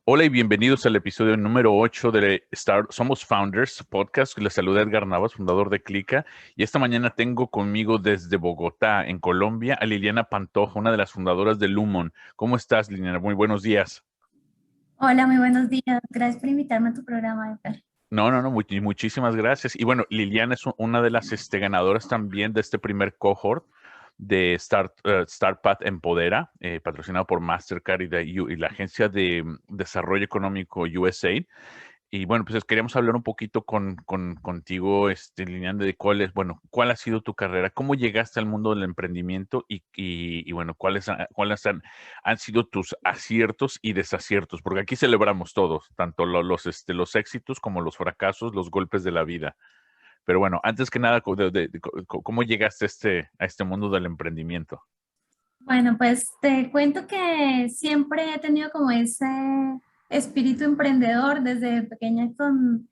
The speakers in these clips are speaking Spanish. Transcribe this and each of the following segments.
Hola y bienvenidos al episodio número 8 de Somos Founders podcast. Les saluda Edgar Navas, fundador de Clica. Y esta mañana tengo conmigo desde Bogotá, en Colombia, a Liliana Pantoja, una de las fundadoras de Lumon. ¿Cómo estás, Liliana? Muy buenos días. Hola, muy buenos días. Gracias por invitarme a tu programa, Edgar. No, muchísimas gracias. Y bueno, Liliana es una de las ganadoras también de este primer cohort de StartPath Empodera, patrocinado por Mastercard y la agencia de desarrollo económico USAID. Y bueno, pues queríamos hablar un poquito contigo, Liliana, de cuál ha sido tu carrera, cómo llegaste al mundo del emprendimiento y bueno, cuáles han sido tus aciertos y desaciertos, porque aquí celebramos todos, tanto los éxitos como los fracasos, los golpes de la vida. Pero bueno, antes que nada, ¿cómo llegaste a este mundo del emprendimiento? Bueno, pues te cuento que siempre he tenido como ese espíritu emprendedor desde pequeña con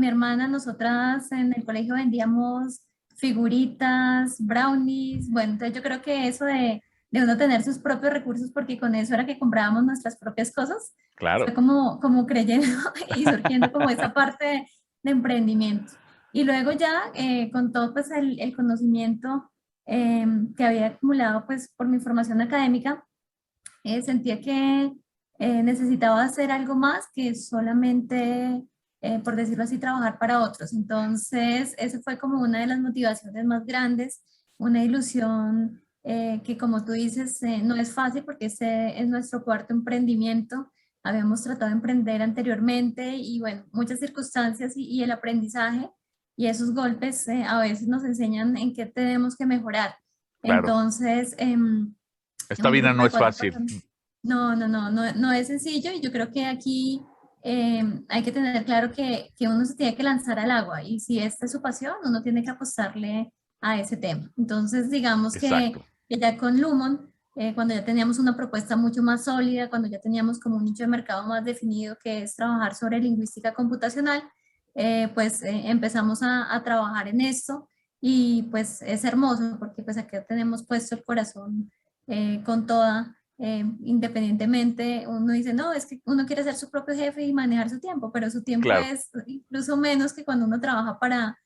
mi hermana. Nosotras en el colegio vendíamos figuritas, brownies. Bueno, entonces yo creo que eso de uno tener sus propios recursos, porque con eso era que comprábamos nuestras propias cosas, fue Claro, como creyendo y surgiendo como esa parte de emprendimiento. Y luego ya con todo pues el conocimiento que había acumulado pues por mi formación académica, sentía que necesitaba hacer algo más que solamente, por decirlo así, trabajar para otros. Entonces, esa fue como una de las motivaciones más grandes, una ilusión que como tú dices, no es fácil porque ese es nuestro cuarto emprendimiento. Habíamos tratado de emprender anteriormente y bueno, muchas circunstancias y el aprendizaje y esos golpes a veces nos enseñan en qué tenemos que mejorar. claro. Entonces, en Esta un vida grupo no de es cuatro fácil. personas. No es sencillo y yo creo que aquí hay que tener claro que uno se tiene que lanzar al agua y si esta es su pasión, uno tiene que apostarle a ese tema. Entonces, digamos Exacto. que ya con Lumon, cuando ya teníamos una propuesta mucho más sólida, cuando ya teníamos como un nicho de mercado más definido que es trabajar sobre lingüística computacional, pues empezamos a trabajar en esto y pues es hermoso porque pues aquí tenemos puesto el corazón con toda, independientemente, uno dice, no, es que uno quiere ser su propio jefe y manejar su tiempo, pero su tiempo Claro, es incluso menos que cuando uno trabaja para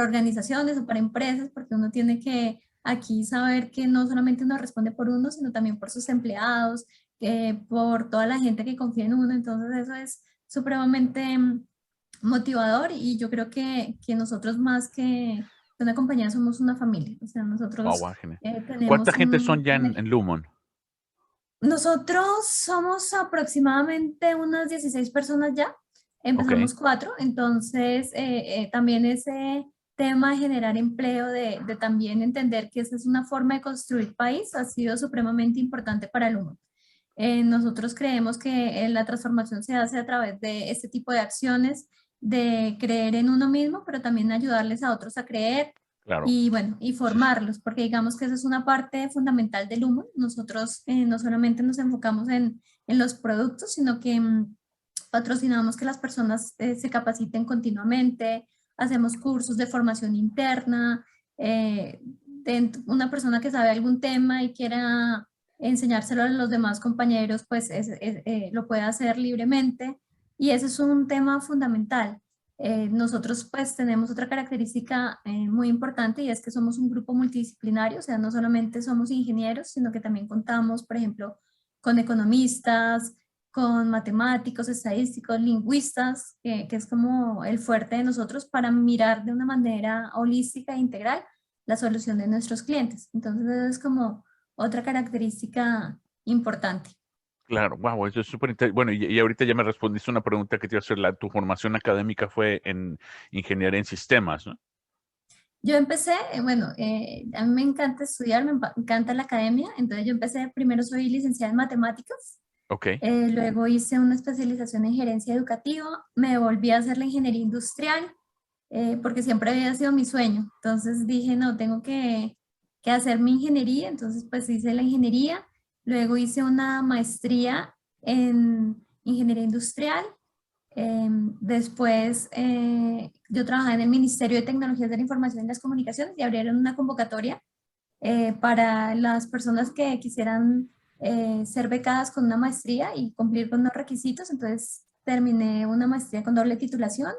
organizaciones o para empresas, porque uno tiene que aquí saber que no solamente uno responde por uno, sino también por sus empleados, por toda la gente que confía en uno, entonces eso es supremamente motivador y yo creo que nosotros más que una compañía somos una familia, o sea, nosotros wow, genial. ¿Cuánta tenemos gente son ya un en Lumon? nosotros somos aproximadamente unas 16 personas ya, Ok, empezamos cuatro, entonces también ese tema de generar empleo, de también entender que esa es una forma de construir país, ha sido supremamente importante para el humano. Nosotros creemos que la transformación se hace a través de este tipo de acciones, de creer en uno mismo, pero también ayudarles a otros a creer claro. y bueno, y formarlos, porque digamos que esa es una parte fundamental del humo. Nosotros no solamente nos enfocamos en los productos, sino que patrocinamos que las personas se capaciten continuamente, hacemos cursos de formación interna, una persona que sabe algún tema y quiera enseñárselo a los demás compañeros, pues lo puede hacer libremente. Y ese es un tema fundamental. Nosotros pues tenemos otra característica muy importante y es que somos un grupo multidisciplinario, o sea, no solamente somos ingenieros, sino que también contamos, por ejemplo, con economistas, con matemáticos, estadísticos, lingüistas, que es como el fuerte de nosotros para mirar de una manera holística e integral la solución de nuestros clientes. Entonces, eso es como otra característica importante. Claro, wow, eso es súper interesante. Bueno, y ahorita ya me respondiste una pregunta que te iba a hacer. Tu formación académica fue en ingeniería en sistemas, ¿no? Yo empecé, bueno, a mí me encanta estudiar, encanta la academia, entonces yo empecé, primero soy licenciada en matemáticas, Ok, luego hice una especialización en gerencia educativa, me volví a hacer la ingeniería industrial, porque siempre había sido mi sueño. Entonces dije, no, tengo que hacer mi ingeniería. Entonces, pues hice la ingeniería. Luego hice una maestría en ingeniería industrial. Después, yo trabajaba en el Ministerio de Tecnologías de la Información y las Comunicaciones y abrieron una convocatoria para las personas que quisieran ser becadas con una maestría y cumplir con los requisitos. Entonces terminé una maestría con doble titulación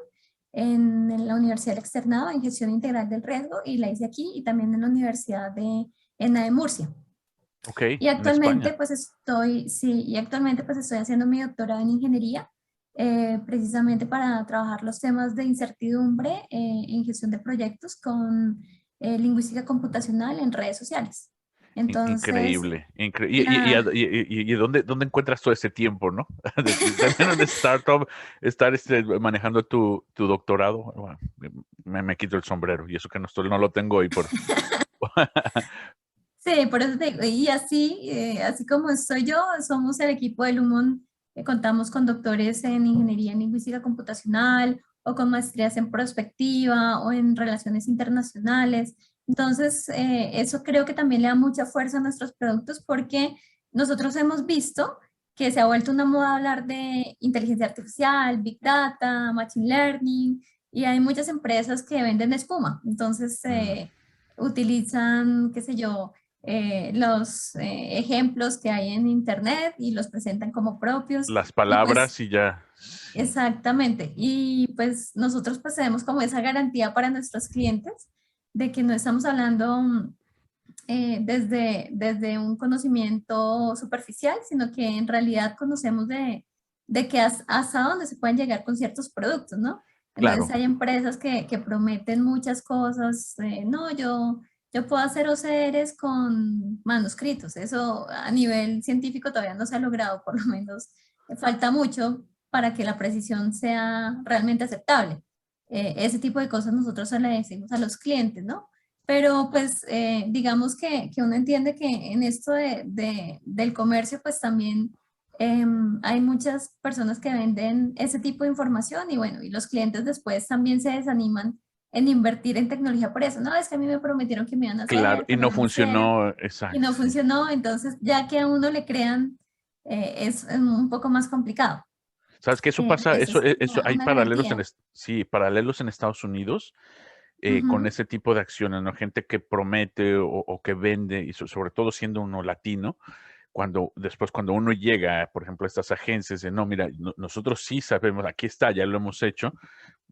en la Universidad del Externado en Gestión Integral del Riesgo y la hice aquí y también en la Universidad de ENA de Murcia. Ok, Y en actualmente España. pues estoy, sí, y actualmente pues estoy haciendo mi doctorado en ingeniería, precisamente para trabajar los temas de incertidumbre en gestión de proyectos con lingüística computacional en redes sociales. Entonces, Increíble. la, ¿Y dónde encuentras todo ese tiempo, no? De tener una startup, estar manejando tu doctorado. Bueno, me quito el sombrero y eso que no lo tengo hoy por... sí, por eso te digo, y así, así como estoy yo, somos el equipo de Lumon, contamos con doctores en ingeniería en lingüística computacional o con maestrías en prospectiva o en relaciones internacionales. Entonces, eso creo que también le da mucha fuerza a nuestros productos porque nosotros hemos visto que se ha vuelto una moda hablar de inteligencia artificial, big data, machine learning, y hay muchas empresas que venden espuma. Entonces, Mm, utilizan, qué sé yo, los ejemplos que hay en internet y los presentan como propios las y pues palabras y ya. Sí, exactamente. Y pues nosotros pues tenemos como esa garantía para nuestros clientes de que no estamos hablando desde un conocimiento superficial, sino que en realidad conocemos de que hasta dónde se pueden llegar con ciertos productos, ¿no? Entonces claro. hay empresas que prometen muchas cosas, no, yo puedo hacer OCRs con manuscritos, eso a nivel científico todavía no se ha logrado, por lo menos falta mucho para que la precisión sea realmente aceptable. Ese tipo de cosas nosotros se le decimos a los clientes, ¿no? Pero pues digamos que uno entiende que en esto del comercio pues también hay muchas personas que venden ese tipo de información y bueno, y los clientes después también se desaniman en invertir en tecnología por eso. No, es que a mí me prometieron que me iban a Claro, hacer, y que me no iban a hacer funcionó, y exacto, no sí. funcionó. Entonces ya que a uno le crean es un poco más complicado. ¿Sabes qué? Eso pasa, Eso es eso, hay una paralelos garantía. sí, paralelos en Estados Unidos con Ujú. ese tipo de acciones, ¿no? Gente que promete o que vende, y sobre todo siendo uno latino, cuando uno llega, por ejemplo, a estas agencias de, no, mira, nosotros sí sabemos, aquí está, ya lo hemos hecho,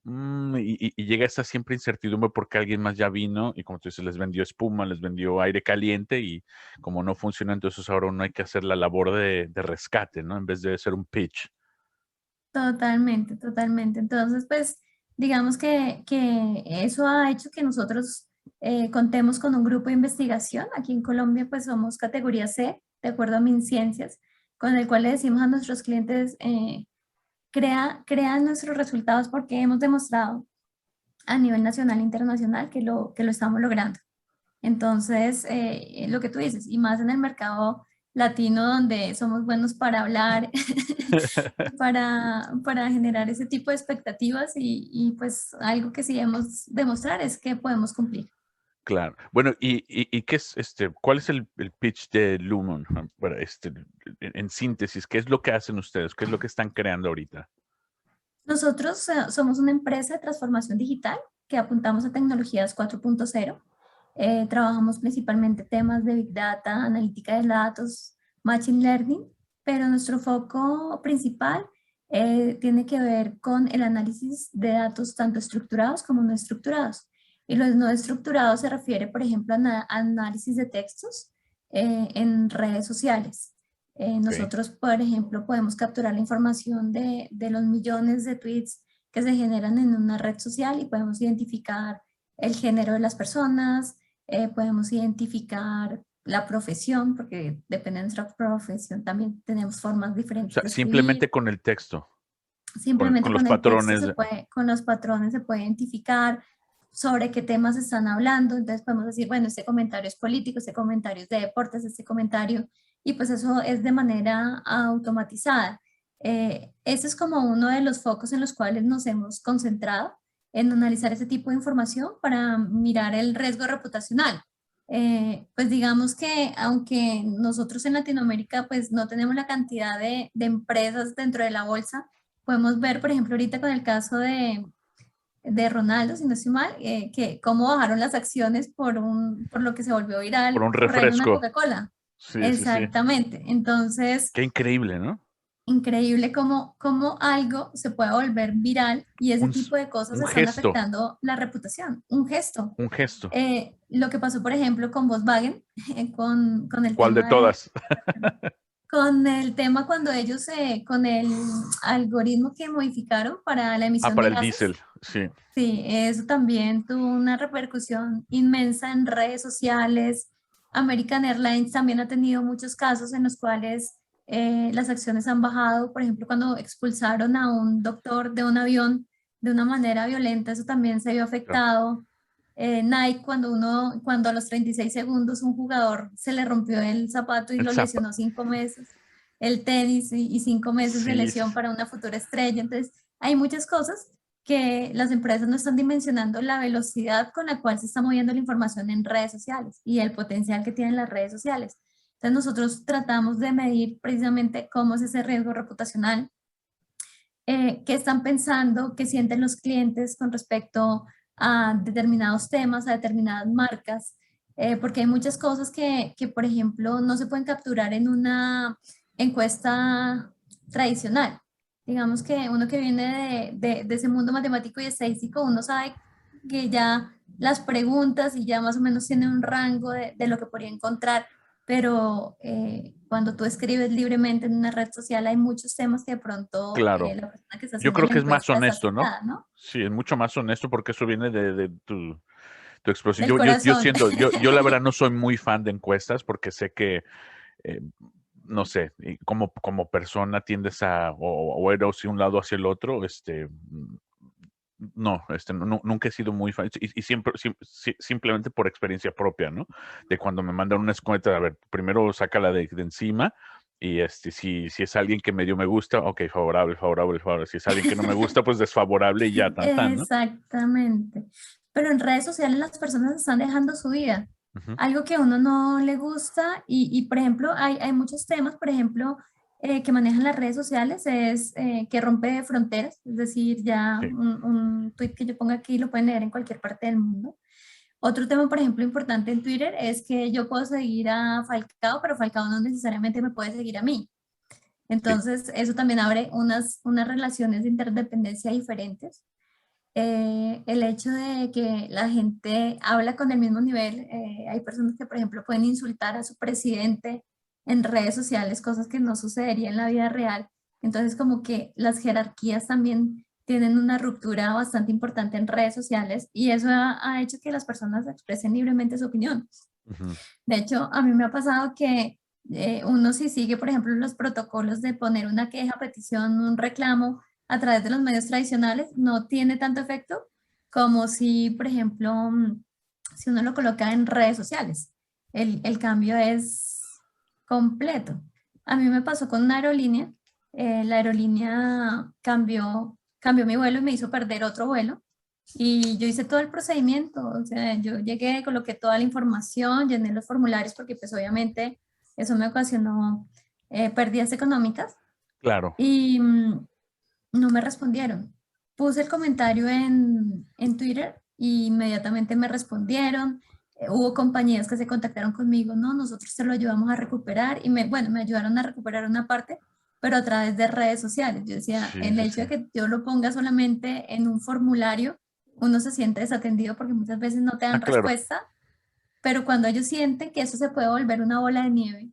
y llega esa siempre incertidumbre porque alguien más ya vino y como tú dices, les vendió espuma, les vendió aire caliente y como no funciona, entonces ahora uno hay que hacer la labor de rescate, ¿no? En vez de ser un pitch. Totalmente, totalmente. Entonces, pues, digamos que eso ha hecho que nosotros contemos con un grupo de investigación. Aquí en Colombia, pues, somos categoría C, de acuerdo a MinCiencias, con el cual le decimos a nuestros clientes, crea nuestros resultados porque hemos demostrado a nivel nacional e internacional que lo estamos logrando. Entonces, lo que tú dices, y más en el mercado latino donde somos buenos para hablar, para generar ese tipo de expectativas y pues algo que sí debemos demostrar es que podemos cumplir. Claro. Bueno, ¿y qué es cuál es el pitch de Lumon? Bueno, en síntesis, ¿qué es lo que hacen ustedes? ¿Qué es lo que están creando ahorita? Nosotros somos una empresa de transformación digital que apuntamos a tecnologías 4.0. Trabajamos principalmente temas de Big Data, analítica de datos, Machine Learning, pero nuestro foco principal tiene que ver con el análisis de datos tanto estructurados como no estructurados. Y los no estructurados se refiere, por ejemplo, a análisis de textos en redes sociales. Ok. Nosotros, por ejemplo, podemos capturar la información de los millones de tweets que se generan en una red social y podemos identificar el género de las personas, podemos identificar la profesión, porque depende de nuestra profesión también tenemos formas O diferentes sea, de escribir. simplemente con el texto, Simplemente con los con el texto patrones. con los patrones se puede identificar sobre qué temas están hablando, entonces podemos decir, bueno, este comentario es político, este comentario es de deportes, este comentario, y pues eso es de manera automatizada. Ese es como uno de los focos en los cuales nos hemos concentrado en analizar ese tipo de información para mirar el riesgo reputacional. Pues digamos que aunque nosotros en Latinoamérica pues no tenemos la cantidad de empresas dentro de la bolsa, podemos ver, por ejemplo, ahorita con el caso de Ronaldo, si no estoy mal, que cómo bajaron las acciones por lo que se volvió Por viral, un correr una refresco. Coca-Cola. Sí, sí, sí. Exactamente. Entonces, Qué increíble, ¿no? increíble cómo algo se puede volver viral y ese Un, s- tipo de cosas un están gesto, afectando la reputación, un gesto. un gesto. Lo que pasó, por ejemplo, con Volkswagen, con el ¿Cuál de tema de todas? con el tema cuando ellos, con el algoritmo que modificaron para la Ah, emisión para de el gases, diésel, sí, sí, eso también tuvo una repercusión inmensa en redes sociales. American Airlines también ha tenido muchos casos en los cuales las acciones han bajado. Por ejemplo, cuando expulsaron a un doctor de un avión de una manera violenta, eso también se vio claro. afectado. Nike, cuando a los 36 segundos un jugador se le rompió el zapato y El lo zapa. lesionó 5 meses, el tenis y 5 meses de Sí, lesión para una futura estrella. Entonces, hay muchas cosas que las empresas no están dimensionando la velocidad con la cual se está moviendo la información en redes sociales y el potencial que tienen las redes sociales. Entonces, nosotros tratamos de medir precisamente cómo es ese riesgo reputacional, qué están pensando, qué sienten los clientes con respecto a determinados temas, a determinadas marcas, porque hay muchas cosas que, por ejemplo, no se pueden capturar en una encuesta tradicional. Digamos que uno que viene de ese mundo matemático y estadístico, uno sabe que ya las preguntas y ya más o menos tiene un rango de lo que podría encontrar, pero cuando tú escribes libremente en una red social hay muchos temas que de pronto claro. la persona que está Yo haciendo creo la que es más encuesta está honesto, ¿no? cegada, ¿no? Sí, es mucho más honesto porque eso viene de tu expresión. Del corazón. Yo la verdad no soy muy fan de encuestas porque sé que, eh, no sé, y como persona tiendes o ir hacia un lado o hacia el otro, no, nunca he sido muy fan, y siempre, simplemente por experiencia propia, ¿no? De cuando me mandan una encuesta, a ver, primero sácala de encima, y si es alguien que medio me gusta, ok, favorable, favorable, favorable. Si es alguien que no me gusta, pues desfavorable y ya, tan, tan, ¿no? Exactamente. Pero en redes sociales las personas están dejando su vida. Ujú. Algo que a uno no le gusta por ejemplo, hay muchos temas, por ejemplo, que manejan las redes sociales, es que rompe fronteras, es decir, ya Sí, un tweet que yo ponga aquí lo pueden leer en cualquier parte del mundo. Otro tema, por ejemplo, importante en Twitter es que yo puedo seguir a Falcao, pero Falcao no necesariamente me puede seguir a mí. sí, Entonces, eso también abre unas relaciones de interdependencia diferentes. El hecho de que la gente habla con el mismo nivel, hay personas que, por ejemplo, pueden insultar a su presidente en redes sociales, cosas que no sucedería en la vida real. Entonces, como que las jerarquías también tienen una ruptura bastante importante en redes sociales y eso ha hecho que las personas expresen libremente su opinión. ujú, De hecho, a mí me ha pasado que uno si sigue, por ejemplo, los protocolos de poner una queja, petición, un reclamo a través de los medios tradicionales, no tiene tanto efecto como si, por ejemplo, si uno lo coloca en redes sociales. El cambio es completo. A mí me pasó con una aerolínea. La aerolínea cambió mi vuelo y me hizo perder otro vuelo. Y yo hice todo el procedimiento, o sea, yo llegué, coloqué toda la información, llené los formularios porque pues obviamente eso me ocasionó pérdidas económicas claro. y no me respondieron. Puse el comentario en Twitter y inmediatamente me respondieron. Hubo compañías que se contactaron conmigo, no, nosotros te lo ayudamos a recuperar y bueno, me ayudaron a recuperar una parte, pero a través de redes sociales. Yo decía, Sí, el sí, hecho sí. de que yo lo ponga solamente en un formulario, uno se siente desatendido porque muchas veces no te Ah, dan claro. respuesta, pero cuando ellos sienten que eso se puede volver una bola de nieve,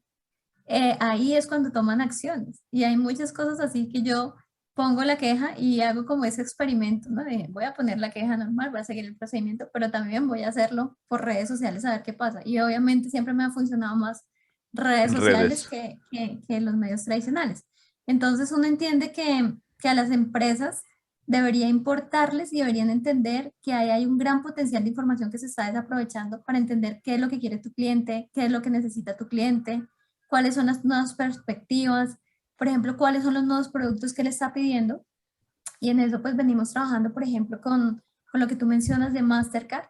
ahí es cuando toman acciones. Y hay muchas cosas así que yo pongo la queja y hago como ese experimento, ¿no? De, voy a poner la queja normal, voy a seguir el procedimiento, pero también voy a hacerlo por redes sociales a ver qué pasa. Y obviamente siempre me ha funcionado más redes En sociales redes. que los medios tradicionales. Entonces uno entiende que a las empresas debería importarles y deberían entender que ahí hay un gran potencial de información que se está desaprovechando para entender qué es lo que quiere tu cliente, qué es lo que necesita tu cliente, cuáles son las nuevas perspectivas, por ejemplo, cuáles son los nuevos productos que le está pidiendo. Y en eso pues venimos trabajando, por ejemplo, con lo que tú mencionas de Mastercard,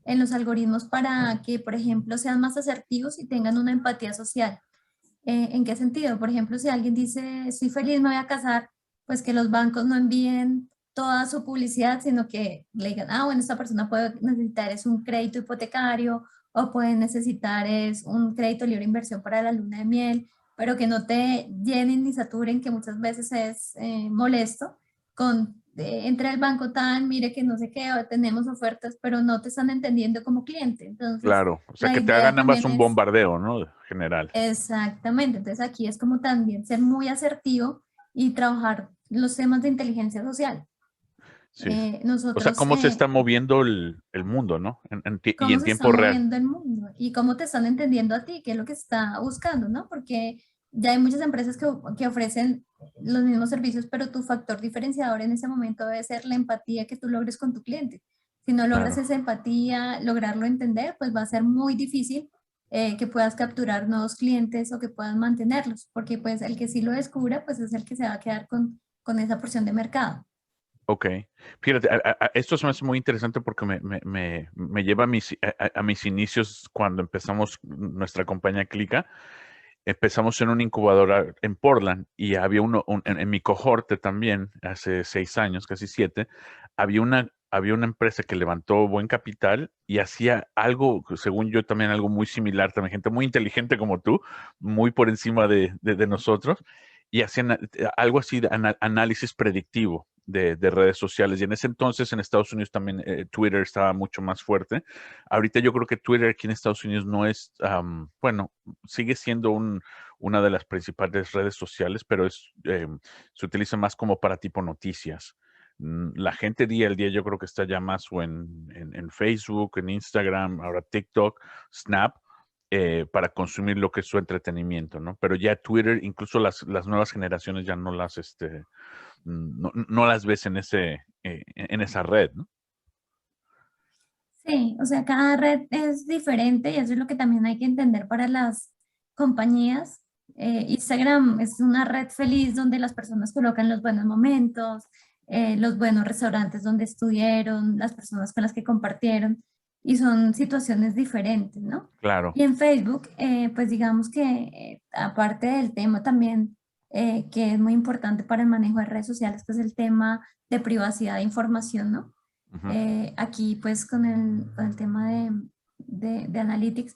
en los algoritmos para que, por ejemplo, sean más asertivos y tengan una empatía social. ¿En qué sentido? Por ejemplo, si alguien dice, estoy feliz, me voy a casar, pues que los bancos no envíen toda su publicidad, sino que le digan, ah, bueno, esta persona puede necesitar es un crédito hipotecario o pueden necesitar es un crédito libre de inversión para la luna de miel, pero que no te llenen ni saturen, que muchas veces es molesto, con entre el banco tan, mire que no sé qué, o tenemos ofertas, pero no te están entendiendo como cliente. Entonces, Claro, o sea, la que te idea hagan ambas también un es, bombardeo, ¿no? General. exactamente, entonces aquí es como también ser muy asertivo y trabajar los temas de inteligencia social. Sí. O sea, Nosotros, cómo se está moviendo el mundo, ¿no? Y cómo en se está tiempo real. moviendo el mundo y cómo te están entendiendo a ti, qué es lo que está buscando, ¿no? Porque ya hay muchas empresas que ofrecen los mismos servicios, pero tu factor diferenciador en ese momento debe ser la empatía que tú logres con tu cliente. Si no logras Claro. esa empatía, lograrlo entender, pues va a ser muy difícil que puedas capturar nuevos clientes o que puedas mantenerlos, porque pues el que sí lo descubra, pues es el que se va a quedar con esa porción de mercado. Ok. Fíjate, esto se me hace muy interesante porque me lleva a a mis inicios cuando empezamos nuestra compañía Clica. Empezamos en una incubadora en Portland y había en mi cohorte también, hace 6 años, casi 7, había una empresa que levantó buen capital y hacía algo, según yo, también algo muy similar, también gente muy inteligente como tú, muy por encima de nosotros, y hacían algo así de análisis predictivo de redes sociales. Y en ese entonces en Estados Unidos también Twitter estaba mucho más fuerte. Ahorita yo creo que Twitter aquí en Estados Unidos no es, bueno, sigue siendo una de las principales redes sociales, pero se utiliza más como para tipo noticias. La gente día al día yo creo que está ya más o en Facebook, en Instagram, ahora TikTok, Snap, para consumir lo que es su entretenimiento, ¿no? Pero ya Twitter, incluso las nuevas generaciones ya no no las ves en esa red, ¿no? Sí, o sea, cada red es diferente y eso es lo que también hay que entender para las compañías. Instagram es una red feliz donde las personas colocan los buenos momentos, los buenos restaurantes donde estuvieron, las personas con las que compartieron y son situaciones diferentes, ¿no? Claro. Y en Facebook, pues digamos que aparte del tema también que es muy importante para el manejo de redes sociales, que es el tema de privacidad de información, ¿no? Ujú. Aquí pues con el tema de Analytics,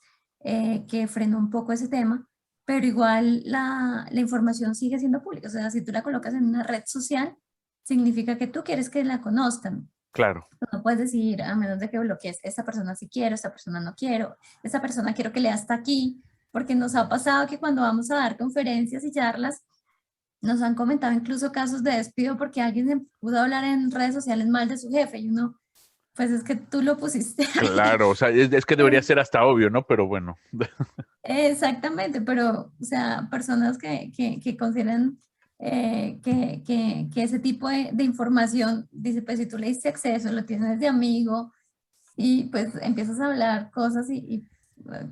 que frenó un poco ese tema, pero igual la información sigue siendo pública. O sea, si tú la colocas en una red social, significa que tú quieres que la conozcan. Claro. Tú no puedes decir, a menos de que bloquees, esta persona sí quiero, esta persona no quiero, esta persona quiero que lea hasta aquí, porque nos ha pasado que cuando vamos a dar conferencias y charlas, nos han comentado incluso casos de despido porque alguien se pudo hablar en redes sociales mal de su jefe y uno, pues es que tú lo pusiste ahí. Claro, o sea, es que debería ser hasta obvio, ¿no? Pero bueno. Exactamente, pero, o sea, personas que consideran que ese tipo de información, dice, pues si tú le diste acceso, lo tienes de amigo y pues empiezas a hablar cosas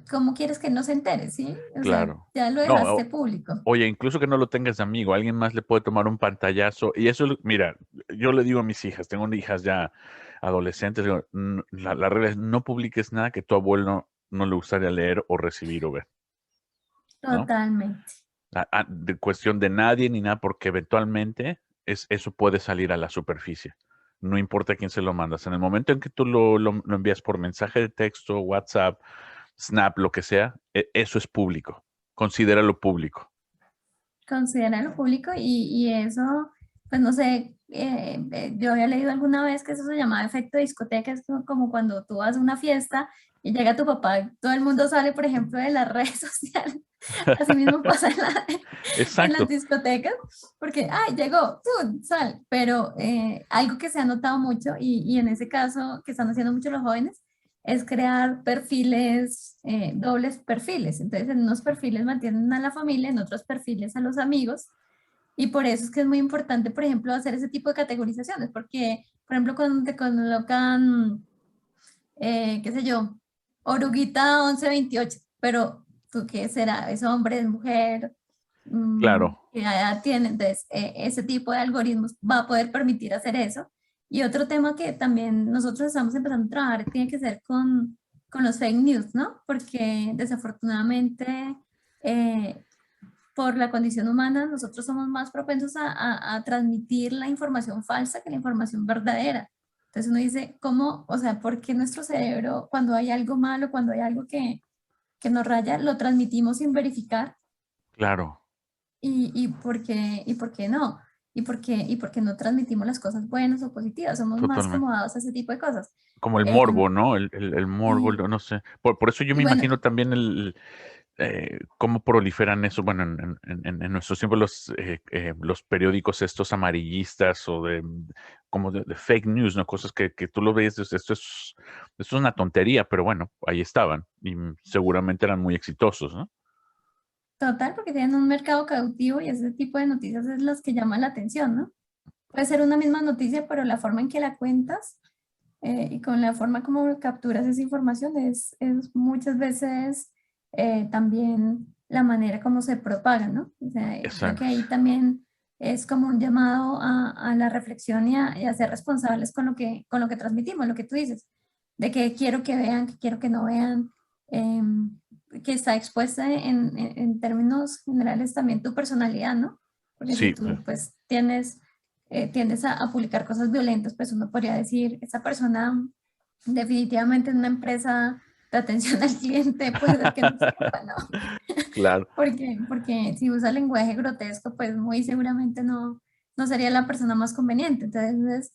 ¿cómo quieres que no se entere, sí? O sea, Claro. ya lo No, dejaste público. oye, incluso que no lo tengas de amigo, alguien más le puede tomar un pantallazo. Y eso, mira, yo le digo a mis hijas, tengo hijas ya adolescentes, digo, la regla es no publiques nada que tu abuelo no le gustaría leer o recibir o ver, ¿no? Totalmente. De cuestión de nadie ni nada, porque eventualmente eso puede salir a la superficie. No importa quién se lo mandas. En el momento en que tú lo envías por mensaje de texto, WhatsApp, Snap, lo que sea, eso es público. Considéralo público. Considéralo público y eso, pues no sé, yo había leído alguna vez que eso se llamaba efecto discoteca, es como cuando tú vas a una fiesta y llega tu papá, todo el mundo sale, por ejemplo, de las redes sociales, así mismo pasa en las Exacto. discotecas, porque, ay, llegó, ¡pum! Sal, pero algo que se ha notado mucho y en ese caso que están haciendo mucho los jóvenes, es crear perfiles, dobles perfiles. Entonces, en unos perfiles mantienen a la familia, en otros perfiles a los amigos. Y por eso es que es muy importante, por ejemplo, hacer ese tipo de categorizaciones, porque, por ejemplo, cuando te colocan, qué sé yo, oruguita 1128, pero ¿tú qué será? ¿Es hombre, es mujer? Claro. ¿Qué edad tiene? Entonces, ese tipo de algoritmos va a poder permitir hacer eso. Y otro tema que también nosotros estamos empezando a trabajar tiene que ser con los fake news, ¿no? Porque desafortunadamente, eh, por la condición humana, nosotros somos más propensos a transmitir la información falsa que la información verdadera. Entonces uno dice, ¿cómo? O sea, ¿por qué nuestro cerebro, cuando hay algo malo, cuando hay algo que nos raya, lo transmitimos sin verificar? Claro, Y por qué no? Y por qué no transmitimos las cosas buenas o positivas? Somos más totalmente. como dados a ese tipo de cosas. Como el morbo, Em, ¿no? El morbo, y, no sé. Por eso yo y me bueno, imagino también cómo proliferan eso. Bueno, en nuestros tiempos los periódicos estos amarillistas o como de fake news, ¿no? Cosas que tú lo ves, esto es una tontería, pero bueno, ahí estaban y seguramente eran muy exitosos, ¿no? total, porque tienen un mercado cautivo y ese tipo de noticias es las que llaman la atención, ¿no? Puede ser una misma noticia, pero la forma en que la cuentas y con la forma como capturas esa información es muchas veces también la manera como se propaga, ¿no? O sea, creo que Exacto. ahí también es como un llamado a la reflexión y a ser responsables con lo que transmitimos, lo que tú dices, de que quiero que vean, que quiero que no vean, que está expuesta en términos generales también tu personalidad, ¿no? Porque si Sí, tú pues tiendes a publicar cosas violentas, pues uno podría decir, esa persona definitivamente en una empresa de atención al cliente puede ser que no sirva, ¿no? claro. Porque si usa lenguaje grotesco, pues muy seguramente no sería la persona más conveniente. Entonces,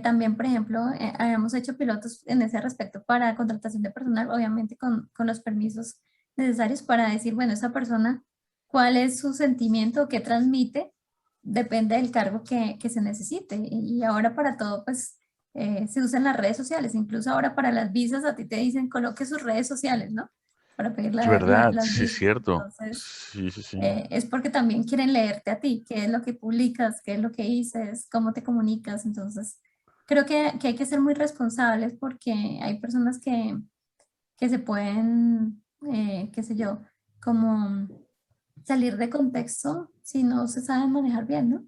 también, por ejemplo, habíamos hecho pilotos en ese respecto para contratación de personal, obviamente con los permisos necesarios para decir, bueno, esa persona, ¿cuál es su sentimiento, qué transmite? Depende del cargo que se necesite. Y ahora para todo, pues, se usan las redes sociales. Incluso ahora para las visas a ti te dicen coloque sus redes sociales, ¿no? Para pedir Es verdad, las sí es visas. cierto. Entonces, Sí, sí, sí. es porque también quieren leerte a ti, qué es lo que publicas, qué es lo que dices, cómo te comunicas. Entonces, creo que hay que ser muy responsables porque hay personas que se pueden, qué sé yo, como salir de contexto si no se saben manejar bien, ¿no?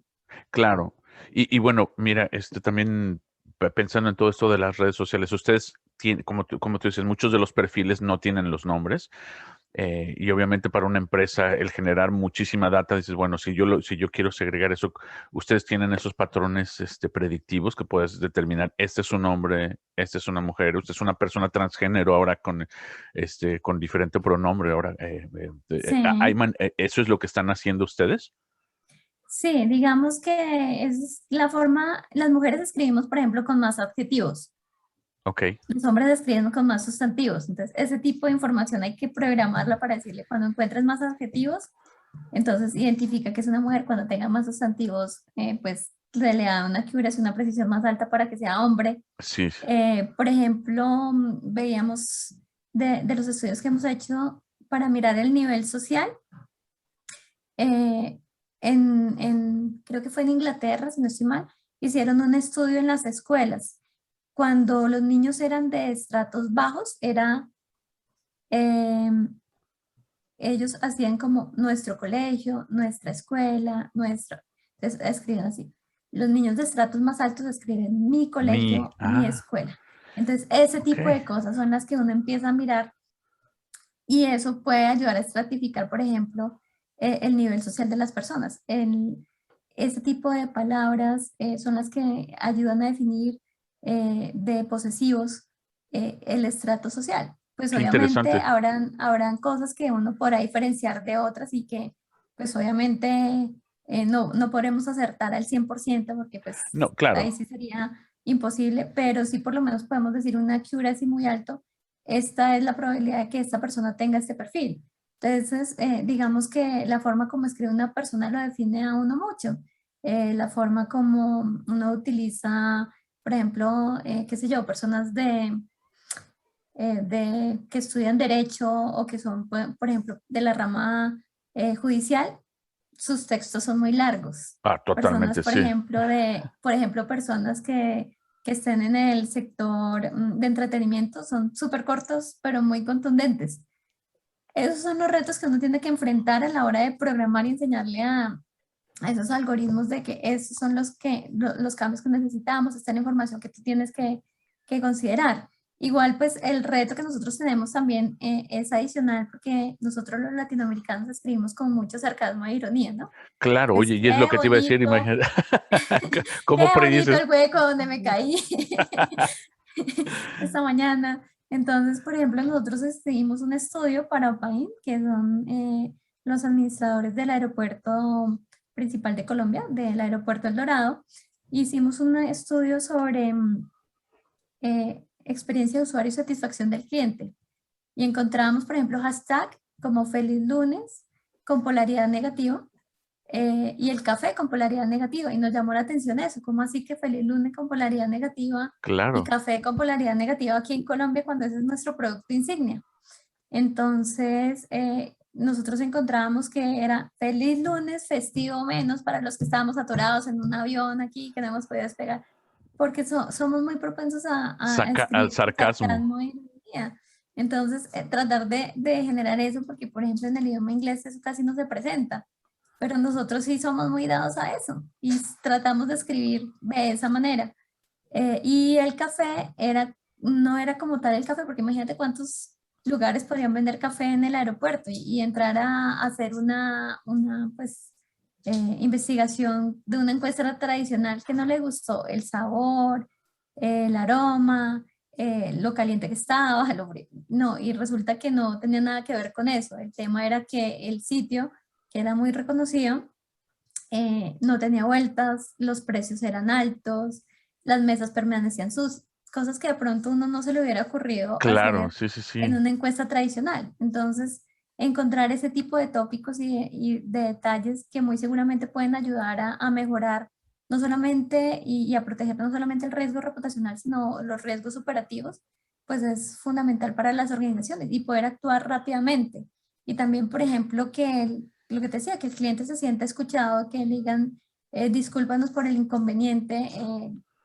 Claro. Y bueno, mira, también pensando en todo esto de las redes sociales, ustedes tienen, como tú dices, muchos de los perfiles no tienen los nombres. Y obviamente para una empresa el generar muchísima data, dices, bueno, si yo quiero segregar eso, ustedes tienen esos patrones predictivos que puedes determinar, este es un hombre, este es una mujer, usted es una persona transgénero ahora con diferente pronombre. Ahora, Sí, ¿eso es lo que están haciendo ustedes? sí, digamos que es la forma, las mujeres escribimos, por ejemplo, con más adjetivos. Ok, Los hombres escriben con más sustantivos, entonces ese tipo de información hay que programarla para decirle cuando encuentres más adjetivos, entonces identifica que es una mujer, cuando tenga más sustantivos, pues se le da una accuracy, una precisión más alta para que sea hombre. sí, Por ejemplo, veíamos de los estudios que hemos hecho para mirar el nivel social, eh, creo que fue en Inglaterra, si no estoy mal, hicieron un estudio en las escuelas. Cuando los niños eran de estratos bajos, eh, ellos hacían como nuestro colegio, nuestra escuela, entonces escriben así. Los niños de estratos más altos escriben mi colegio, mi escuela. Entonces, ese ok, tipo de cosas son las que uno empieza a mirar y eso puede ayudar a estratificar, por ejemplo, el nivel social de las personas. Ese tipo de palabras son las que ayudan a definir de posesivos el estrato social. Pues qué obviamente interesante. habrán cosas que uno podrá diferenciar de otras y que pues obviamente no podremos acertar al 100% porque No, pues ahí claro, sí sería imposible, pero sí por lo menos podemos decir una accuracy muy alto, esta es la probabilidad de que esta persona tenga este perfil. Entonces, digamos que la forma como escribe una persona lo define a uno mucho. La forma como uno utiliza, por ejemplo, qué sé yo, personas que estudian derecho o que son, por ejemplo, de la rama judicial, sus textos son muy largos. Personas, totalmente, sí. por ejemplo, personas que estén en el sector de entretenimiento son súper cortos, pero muy contundentes. Esos son los retos que uno tiene que enfrentar a la hora de programar y enseñarle a esos algoritmos de que esos son los cambios que necesitamos, esta es la información que tú tienes que considerar. Igual, pues el reto que nosotros tenemos también es adicional porque nosotros los latinoamericanos escribimos con mucho sarcasmo e ironía, ¿no? Claro, Es oye, y es lo que te iba a decir, imagínate. qué ¿Cómo bonito predices? el hueco donde me caí esta mañana. Entonces, por ejemplo, nosotros hicimos un estudio para OPAIN, que son los administradores del aeropuerto principal de Colombia, del aeropuerto El Dorado. Hicimos un estudio sobre experiencia de usuario y satisfacción del cliente. Y encontramos, por ejemplo, hashtag como feliz lunes con polaridad negativa y el café con polaridad negativa. Y nos llamó la atención eso, ¿cómo así que feliz lunes con polaridad negativa y Claro, café con polaridad negativa aquí en Colombia cuando ese es nuestro producto insignia? Entonces, nosotros encontrábamos que era feliz lunes, festivo menos para los que estábamos atorados en un avión aquí que no hemos podido despegar, porque somos muy propensos a al escribir con sarcasmo. sarcasmo y ironía. Entonces, tratar de generar eso, porque por ejemplo en el idioma inglés eso casi no se presenta, pero nosotros sí somos muy dados a eso y tratamos de escribir de esa manera. Y el café no era como tal el café, porque imagínate cuántos lugares podrían vender café en el aeropuerto y entrar a hacer pues, investigación de una encuesta tradicional que no le gustó el sabor, el aroma, lo caliente que estaba, no, y resulta que no tenía nada que ver con eso. El tema era que el sitio, que era muy reconocido, no tenía vueltas, los precios eran altos, las mesas permanecían sus cosas que de pronto uno no se le hubiera ocurrido Claro, hacer sí, sí, en sí. una encuesta tradicional. Entonces, encontrar ese tipo de tópicos y de detalles que muy seguramente pueden ayudar a mejorar no solamente y a proteger no solamente el riesgo reputacional, sino los riesgos operativos, pues es fundamental para las organizaciones y poder actuar rápidamente. Y también, por ejemplo, lo que te decía, que el cliente se sienta escuchado, que le digan, discúlpanos por el inconveniente,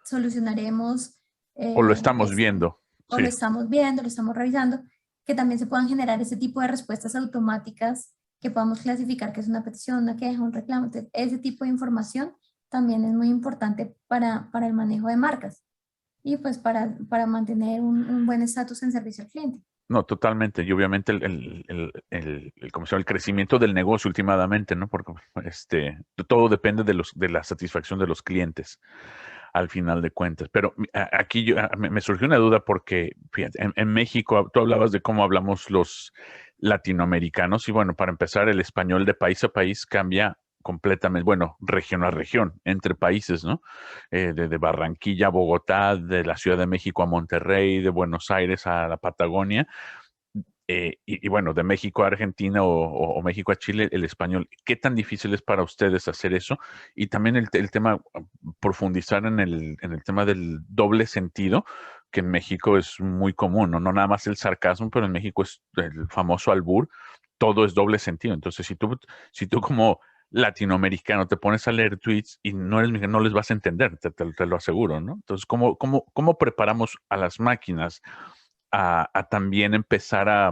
solucionaremos O lo estamos esto, viendo. o Sí. lo estamos viendo, lo estamos revisando, que también se puedan generar ese tipo de respuestas automáticas que podamos clasificar que es una petición, una queja, un reclamo. Entonces, ese tipo de información también es muy importante para el manejo de marcas y pues para mantener un buen estatus en servicio al cliente. No, totalmente. Y obviamente ¿cómo se llama? El crecimiento del negocio últimamente, ¿no? Porque todo depende de la satisfacción de los clientes al final de cuentas. Pero aquí me surgió una duda porque, fíjate, en México tú hablabas de cómo hablamos los latinoamericanos y bueno, para empezar, el español de país a país cambia completamente, bueno, región a región, entre países, ¿no? De Barranquilla a Bogotá, de la Ciudad de México a Monterrey, de Buenos Aires a la Patagonia. Y bueno, de México a Argentina o México a Chile, el español. ¿Qué tan difícil es para ustedes hacer eso? Y también el tema, profundizar en el tema del doble sentido, que en México es muy común, ¿no? No nada más el sarcasmo, pero en México es el famoso albur, todo es doble sentido. Entonces, si tú como latinoamericano te pones a leer tweets y no eres mexicano, no les vas a entender, te lo aseguro, ¿no? Entonces, ¿cómo preparamos a las máquinas a también empezar a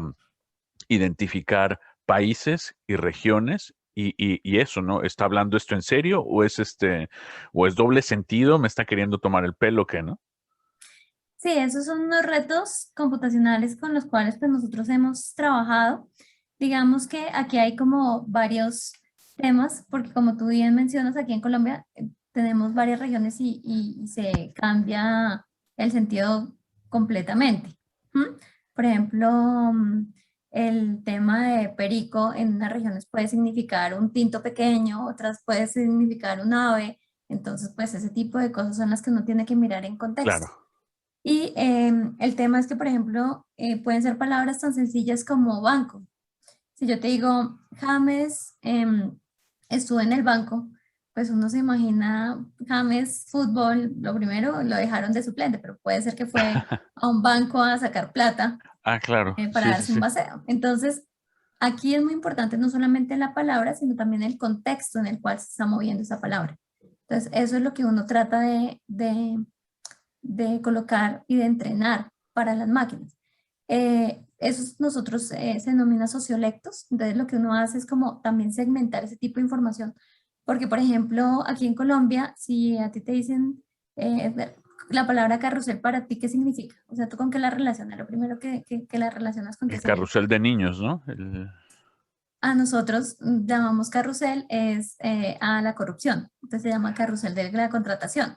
identificar países y regiones y eso, ¿no? ¿Está hablando esto en serio o es doble sentido? ¿Me está queriendo tomar el pelo? ¿Qué, no? Sí, esos son unos retos computacionales con los cuales pues, nosotros hemos trabajado. Digamos que aquí hay como varios temas, porque como tú bien mencionas, aquí en Colombia tenemos varias regiones y se cambia el sentido completamente. ¿Mm? Por ejemplo, el tema de perico en unas regiones puede significar un tinto pequeño, otras puede significar un ave. Entonces, pues ese tipo de cosas son las que uno tiene que mirar en contexto. Claro. Y el tema es que, por ejemplo, pueden ser palabras tan sencillas como banco. Si yo te digo, James estuvo en el banco, pues uno se imagina James fútbol, lo primero lo dejaron de suplente, pero puede ser que fue a un banco a sacar plata Ah, claro. para Sí, sí, darse un sí. paseo. Entonces, aquí es muy importante no solamente la palabra, sino también el contexto en el cual se está moviendo esa palabra. Entonces, eso es lo que uno trata de colocar y de entrenar para las máquinas. Esos nosotros se denomina sociolectos, entonces lo que uno hace es como también segmentar ese tipo de información, porque por ejemplo aquí en Colombia, si a ti te dicen, la palabra carrusel para ti, ¿qué significa? O sea, ¿tú con qué la relacionas? Lo primero que la relacionas con qué El sería. carrusel de niños, ¿no? A nosotros llamamos carrusel es a la corrupción, entonces se llama carrusel de la contratación.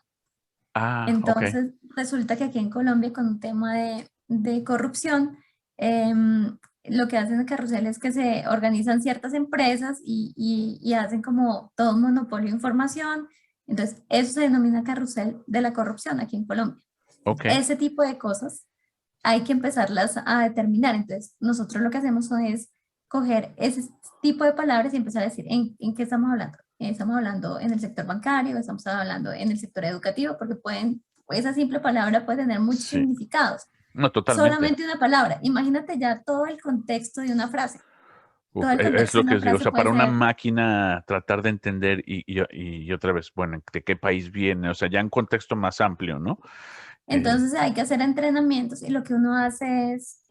Ok. Entonces resulta que aquí en Colombia con un tema de corrupción, lo que hacen en carrusel es que se organizan ciertas empresas y hacen como todo un monopolio de información. Entonces eso se denomina carrusel de la corrupción aquí en Colombia. Ok. Ese tipo de cosas hay que empezarlas a determinar. Entonces, nosotros lo que hacemos es coger ese tipo de palabras y empezar a decir en qué estamos hablando. Estamos hablando en el sector bancario, estamos hablando en el sector educativo, porque esa simple palabra puede tener muchos Sí. significados. No, totalmente. Solamente una palabra. Imagínate ya todo el contexto de una frase. Todo Uf, el es contexto lo de que una os digo. O frase sea, puede para una ser. máquina tratar de entender y otra vez, bueno, ¿de qué país viene? O sea, ya en contexto más amplio, ¿no? Entonces hay que hacer entrenamientos y lo que uno hace es,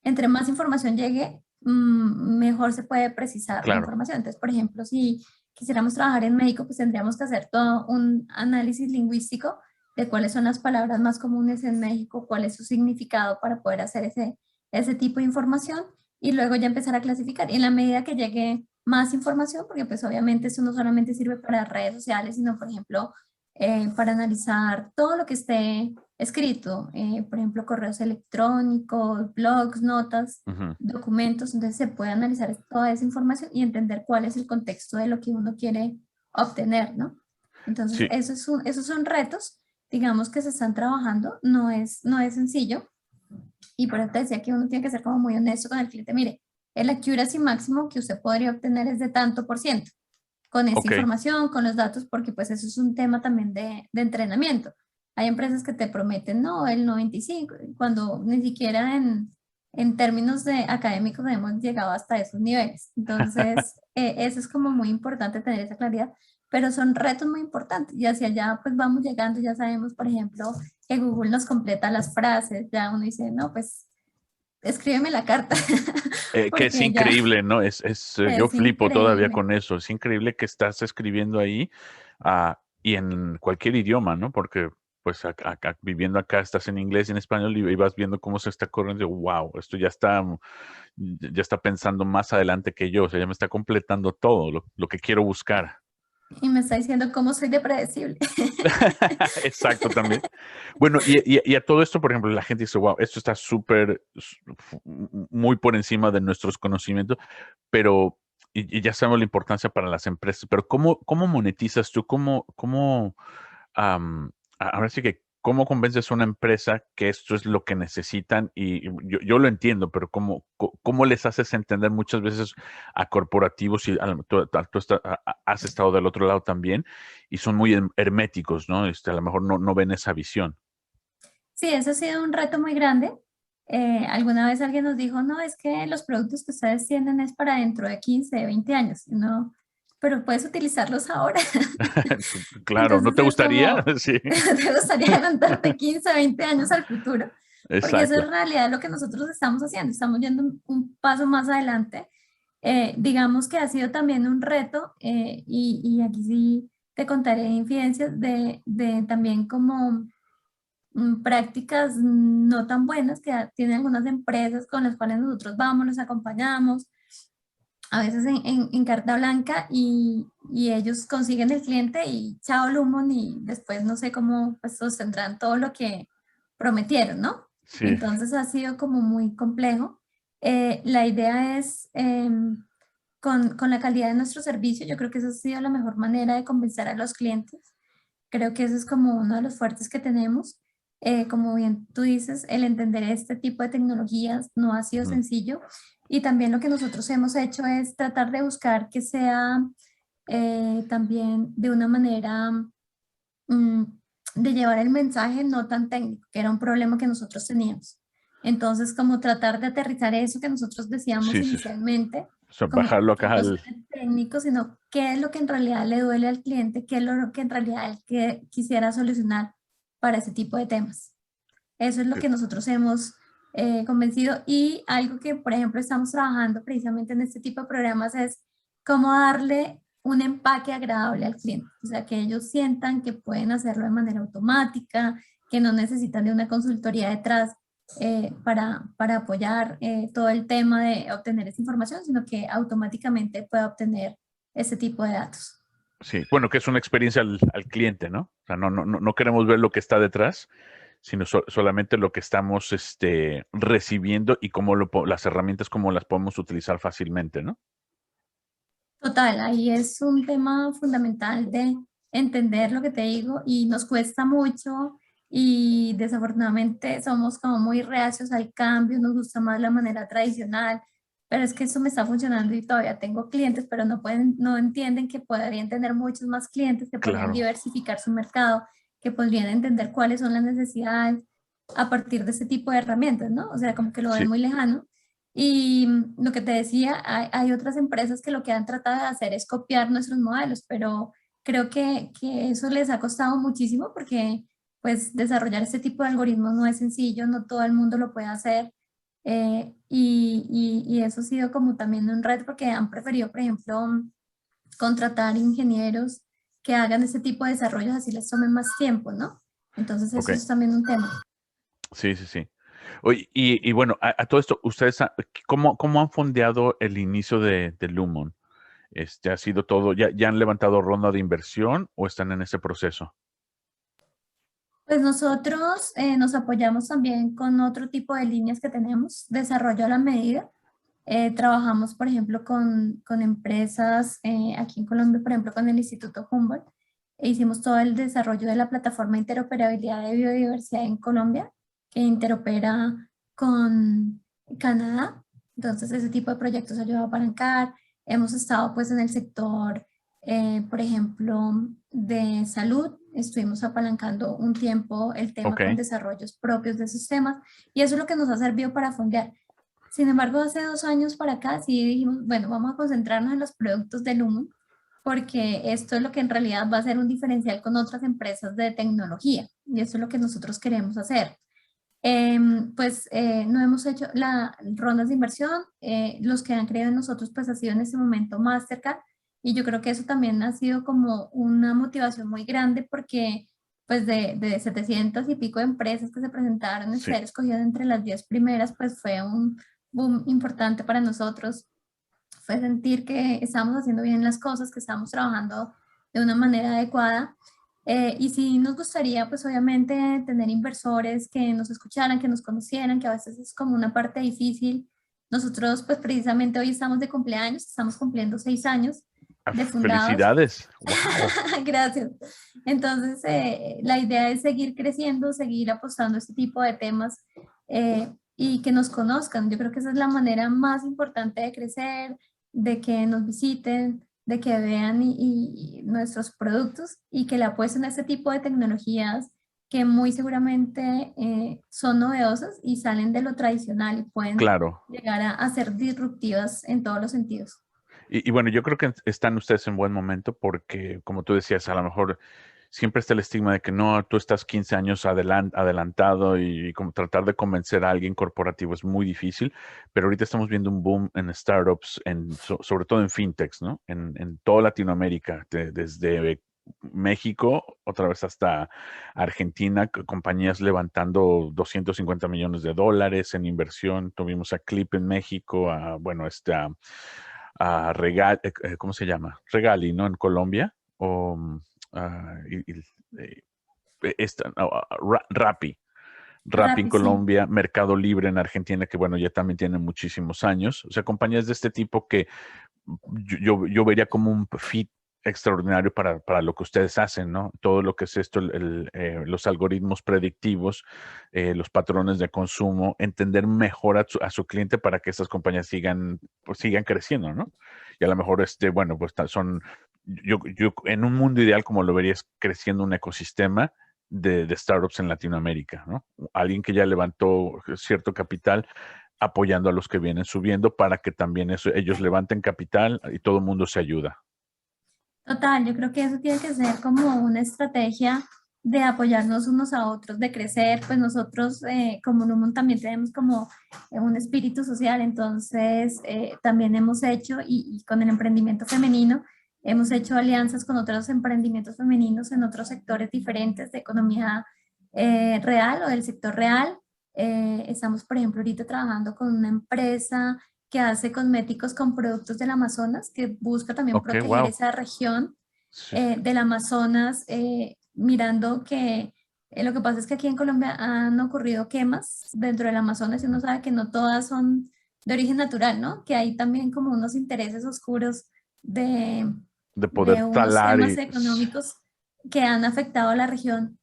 entre más información llegue, mejor se puede precisar la Claro. información. Entonces, por ejemplo, si quisiéramos trabajar en México, pues tendríamos que hacer todo un análisis lingüístico de cuáles son las palabras más comunes en México, cuál es su significado para poder hacer ese tipo de información y luego ya empezar a clasificar. Y en la medida que llegue más información, porque pues obviamente eso no solamente sirve para redes sociales, sino por ejemplo para analizar todo lo que esté escrito, por ejemplo, correos electrónicos, blogs, notas, Ujú. documentos, entonces se puede analizar toda esa información y entender cuál es el contexto de lo que uno quiere obtener, ¿no? Entonces, Sí. esos son retos, digamos, que se están trabajando, no es sencillo, y por eso te decía que uno tiene que ser como muy honesto con el cliente. Mire, el accuracy máximo que usted podría obtener es de tanto por ciento con esta Ok. información, con los datos, porque pues eso es un tema también de entrenamiento. Hay empresas que te prometen, no, el 95, cuando ni siquiera en términos de académicos hemos llegado hasta esos niveles. Entonces, eso es como muy importante tener esa claridad, pero son retos muy importantes y hacia allá pues vamos llegando, ya sabemos, por ejemplo, que Google nos completa las frases, ya uno dice, no, pues escríbeme la carta, Que es porque ya increíble, ¿no? Yo es flipo todavía increíble. con eso. Es increíble que estás escribiendo ahí y en cualquier idioma, ¿no? Porque pues viviendo acá estás en inglés y en español y vas viendo cómo se está corriendo. Wow, esto ya está pensando más adelante que yo. O sea, ya me está completando todo lo que quiero buscar. Y me está diciendo cómo soy de predecible. Exacto, también. Bueno, y a todo esto, por ejemplo, la gente dice, wow, esto está muy por encima de nuestros conocimientos, pero, y ya sabemos la importancia para las empresas, pero ¿cómo monetizas tú? Am, Ahora sí que, ¿cómo convences a una empresa que esto es lo que necesitan? Y yo lo entiendo, pero ¿cómo les haces entender muchas veces a corporativos y has estado del otro lado también y son muy herméticos, ¿no? A lo mejor no ven esa visión. Sí, eso ha sido un reto muy grande. Alguna vez alguien nos dijo, no, es que los productos que ustedes tienen es para dentro de 15, 20 años. Y no, pero puedes utilizarlos ahora. Claro, ¿no Entonces te es gustaría? como, Sí, te gustaría adelantarte 15, 20 años al futuro, porque eso es exacto. en realidad lo que nosotros estamos haciendo. Estamos yendo un paso más adelante. Digamos que ha sido también un reto y aquí sí te contaré infidencias de también como prácticas no tan buenas que tienen algunas empresas con las cuales nosotros vamos, los acompañamos, a veces en carta blanca y ellos consiguen el cliente y chao Lumon y después no sé cómo pues sostendrán todo lo que prometieron, ¿no? Sí, Entonces ha sido como muy complejo. La idea es, con la calidad de nuestro servicio, yo creo que esa ha sido la mejor manera de convencer a los clientes. Creo que eso es como uno de los fuertes que tenemos. Como bien tú dices, el entender este tipo de tecnologías no ha sido ujú, sencillo y también lo que nosotros hemos hecho es tratar de buscar que sea también de una manera mm, de llevar el mensaje no tan técnico, que era un problema que nosotros teníamos. Entonces, como tratar de aterrizar eso que nosotros decíamos sí, sí. inicialmente, O sea, como bajarlo que acá no al... suene técnico, sino qué es lo que en realidad le duele al cliente, qué es lo que en realidad él quisiera solucionar para ese tipo de temas. Eso es lo que nosotros hemos convencido y algo que, por ejemplo, estamos trabajando precisamente en este tipo de programas es cómo darle un empaque agradable al cliente, o sea, que ellos sientan que pueden hacerlo de manera automática, que no necesitan de una consultoría detrás para apoyar todo el tema de obtener esa información, sino que automáticamente pueda obtener ese tipo de datos. Sí, bueno, que es una experiencia al cliente, ¿no? O sea, no queremos ver lo que está detrás, sino solamente lo que estamos recibiendo y cómo las herramientas, cómo las podemos utilizar fácilmente, ¿no? Total, ahí es un tema fundamental de entender lo que te digo y nos cuesta mucho y desafortunadamente somos como muy reacios al cambio, nos gusta más la manera tradicional, pero es que eso me está funcionando y todavía tengo clientes, pero no entienden que podrían tener muchos más clientes, que podrían Claro, diversificar su mercado, que podrían entender cuáles son las necesidades a partir de ese tipo de herramientas, ¿no? O sea, como que lo ven sí, muy lejano. Y lo que te decía, hay otras empresas que lo que han tratado de hacer es copiar nuestros modelos, pero creo que eso les ha costado muchísimo porque pues desarrollar este tipo de algoritmos no es sencillo, no todo el mundo lo puede hacer. Y eso ha sido como también un reto porque han preferido, por ejemplo, contratar ingenieros que hagan este tipo de desarrollos, así les tome más tiempo, ¿no? Entonces ok. eso es también un tema. Sí, sí, sí. Oye, y bueno, a todo esto, ¿ustedes cómo han fondeado el inicio de Lumon? ¿Ha sido todo, ya han levantado ronda de inversión o están en ese proceso? Pues nosotros nos apoyamos también con otro tipo de líneas que tenemos, desarrollo a la medida. Trabajamos, por ejemplo, con empresas aquí en Colombia, por ejemplo, con el Instituto Humboldt. E hicimos todo el desarrollo de la plataforma de interoperabilidad de biodiversidad en Colombia, que interopera con Canadá. Entonces, ese tipo de proyectos ayuda a apalancar. Hemos estado pues en el sector, por ejemplo, de salud. Estuvimos apalancando un tiempo el tema Ok, con desarrollos propios de esos temas y eso es lo que nos ha servido para fondear. Sin embargo, hace 2 años para acá sí dijimos, bueno, vamos a concentrarnos en los productos de Lumen, porque esto es lo que en realidad va a ser un diferencial con otras empresas de tecnología, y eso es lo que nosotros queremos hacer. No hemos hecho las rondas de inversión, los que han creído en nosotros pues ha sido en este momento Mastercard, y yo creo que eso también ha sido como una motivación muy grande porque pues de 700 y pico de empresas que se presentaron, en sí, ser escogidas entre las 10 primeras, pues fue un boom importante para nosotros, fue sentir que estábamos haciendo bien las cosas, que estábamos trabajando de una manera adecuada. Y sí nos gustaría, pues obviamente, tener inversores que nos escucharan, que nos conocieran, que a veces es como una parte difícil. Nosotros, pues precisamente hoy estamos de cumpleaños, estamos cumpliendo 6 años de fundados. felicidades. Wow. Gracias. Entonces, la idea es seguir creciendo, seguir apostando a este tipo de temas y que nos conozcan. Yo creo que esa es la manera más importante de crecer, de que nos visiten, de que vean y nuestros productos y que le apuesten a este tipo de tecnologías que muy seguramente son novedosas y salen de lo tradicional y pueden Claro. llegar a ser disruptivas en todos los sentidos. Y bueno, yo creo que están ustedes en buen momento porque, como tú decías, a lo mejor siempre está el estigma de que no, tú estás 15 años adelantado y como tratar de convencer a alguien corporativo es muy difícil, pero ahorita estamos viendo un boom en startups, sobre todo en fintechs, ¿no? En toda Latinoamérica, desde México, otra vez hasta Argentina, compañías levantando $250 millones en inversión. Tuvimos a Clip en México, bueno, a ¿cómo se llama? Regali, ¿no? En Colombia. O eh, no, Rappi. Rappi en Rappi, sí. Colombia, Mercado Libre en Argentina, que bueno, ya también tiene muchísimos años. O sea, compañías de este tipo que yo vería como un fit extraordinario para lo que ustedes hacen, ¿no? Todo lo que es esto, los algoritmos predictivos, los patrones de consumo, entender mejor a su cliente para que estas compañías pues, sigan creciendo, ¿no? Y a lo mejor, bueno, pues yo en un mundo ideal como lo vería es creciendo un ecosistema de startups en Latinoamérica, ¿no? Alguien que ya levantó cierto capital apoyando a los que vienen subiendo para que también ellos levanten capital y todo el mundo se ayuda. Total, yo creo que eso tiene que ser como una estrategia de apoyarnos unos a otros, de crecer, pues nosotros como Numon también tenemos como un espíritu social, entonces también hemos hecho, y con el emprendimiento femenino, hemos hecho alianzas con otros emprendimientos femeninos en otros sectores diferentes de economía real o del sector real. Estamos, por ejemplo, ahorita trabajando con una empresa que hace cosméticos con productos del Amazonas, que busca también Ok, proteger wow. esa región Sí, del Amazonas, mirando que lo que pasa es que aquí en Colombia han ocurrido quemas dentro del Amazonas y uno sabe que no todas son de origen natural, ¿no? Que hay también como unos intereses oscuros de, de poder de unos talar temas y... económicos que han afectado a la región,